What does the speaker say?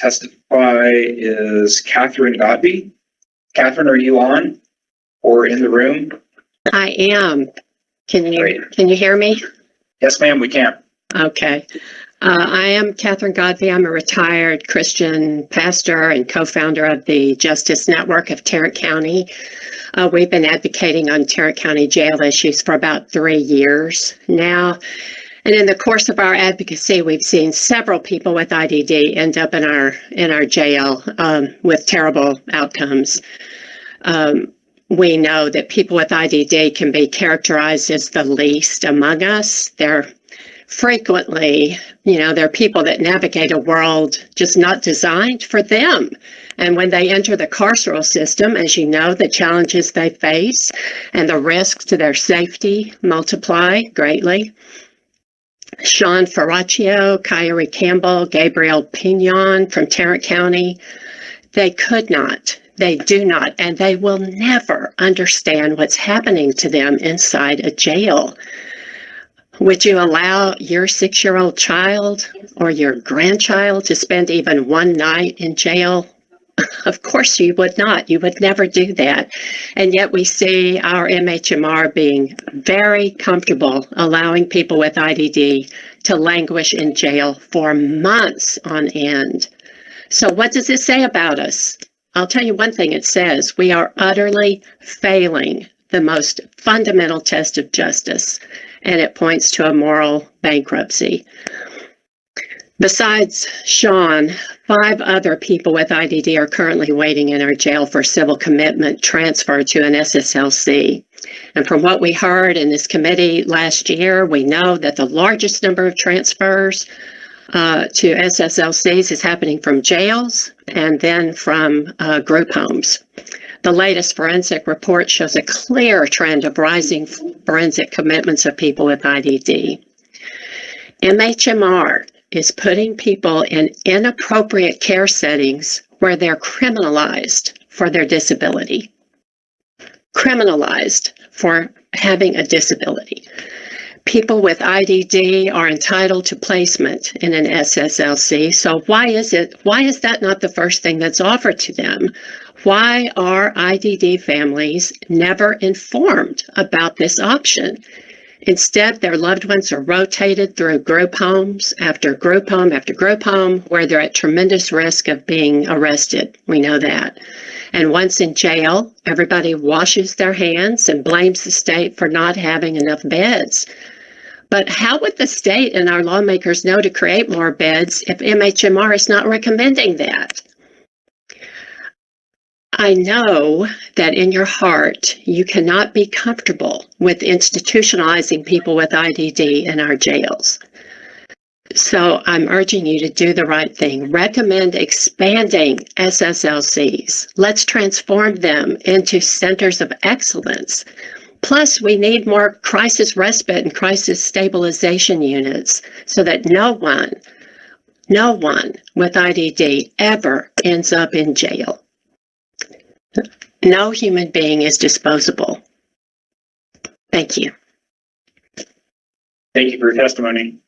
testify is Katherine Godby. Katherine, are you on or in the room? I am. Can you hear me? Yes, ma'am, we can. Okay. I am Katherine Godby. I'm a retired Christian pastor and co-founder of the Justice Network of Tarrant County. We've been advocating on Tarrant County jail issues for about 3 years now. And in the course of our advocacy, we've seen several people with IDD end up in our jail with terrible outcomes. We know that people with IDD can be characterized as the least among us. They're frequently, they're people that navigate a world just not designed for them. And when they enter the carceral system, as you know, the challenges they face and the risks to their safety multiply greatly. Sean Ferraccio, Kyrie Campbell, Gabriel Pignon from Tarrant County, they could not, they do not, and they will never understand what's happening to them inside a jail. Would you allow your 6-year-old child or your grandchild to spend even one night in jail? Of course you would not. You would never do that. And yet we see our MHMR being very comfortable allowing people with IDD to languish in jail for months on end. So what does this say about us? I'll tell you one thing it says. We are utterly failing the most fundamental test of justice, and it points to a moral bankruptcy. Besides Sean, 5 other people with IDD are currently waiting in our jail for civil commitment transfer to an SSLC. And from what we heard in this committee last year, we know that the largest number of transfers to SSLCs is happening from jails and then from group homes. The latest forensic report shows a clear trend of rising forensic commitments of people with IDD. MHMR is putting people in inappropriate care settings where they're criminalized for their disability. Criminalized for having a disability. People with IDD are entitled to placement in an SSLC. So why is that not the first thing that's offered to them? Why are IDD families never informed about this option? Instead, their loved ones are rotated through group homes after group home after group home where they're at tremendous risk of being arrested. We know that. And once in jail, everybody washes their hands and blames the state for not having enough beds. But how would the state and our lawmakers know to create more beds if MHMR is not recommending that? I know that in your heart, you cannot be comfortable with institutionalizing people with IDD in our jails. So I'm urging you to do the right thing. Recommend expanding SSLCs. Let's transform them into centers of excellence. Plus, we need more crisis respite and crisis stabilization units so that no one with IDD ever ends up in jail. No human being is disposable. Thank you. Thank you for your testimony.